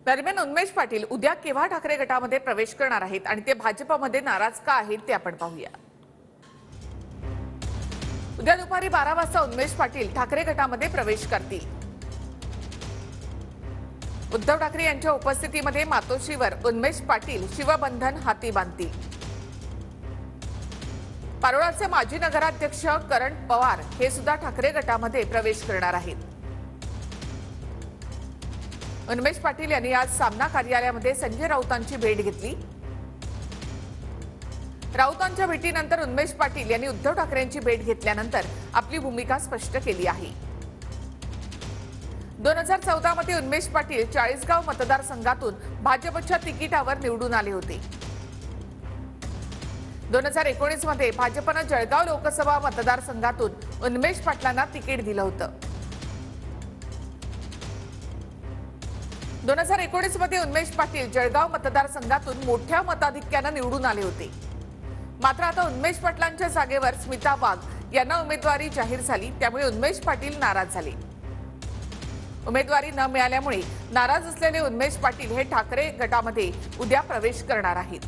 दरम्यान उन्मेष पाटील उद्या केव्हा ठाकरे गटामध्ये प्रवेश करणार आहेत आणि ते भाजपमध्ये नाराज का आहेत ते आपण पाहूया। उद्या दुपारी 12 वाजता उन्मेष पाटील ठाकरे गटामध्ये प्रवेश करतील। उद्धव ठाकरे यांच्या उपस्थितीमध्ये मातोश्रीवर उन्मेष पाटील शिवबंधन हाती बांधतील। पारोळाचे माजी नगराध्यक्ष करण पवार हे सुद्धा ठाकरे गटामध्ये प्रवेश करणार आहेत। उन्मेष पाटील यांनी आज सामना कार्यालयामध्ये संजय राऊतांची भेट घेतली। राऊतांच्या भेटीनंतर उन्मेष पाटील यांनी उद्धव ठाकरेंची भेट घेतल्यानंतर आपली भूमिका स्पष्ट केली आहे। 2014 मध्ये उन्मेष पाटील चाळीसगाव मतदारसंघातून भाजपच्या तिकिटावर निवडून आले होते। 2019 मध्ये भाजपने जळगाव लोकसभा मतदारसंघातून उन्मेष पाटलांना तिकीट दिलं होतं। 2019 मध्ये उन्मेष पाटील जळगाव मतदारसंघातून मोठ्या मताधिक्याने निवडून आले होते। मात्र आता उन्मेष पाटलांच्या जागेवर स्मिता वाघ यांना उमेदवारी जाहीर झाली, त्यामुळे उन्मेष पाटील नाराज झाले। उमेदवारी न मिळाल्यामुळे नाराज असलेले उन्मेष पाटील हे ठाकरे गटामध्ये उद्या प्रवेश करणार आहेत।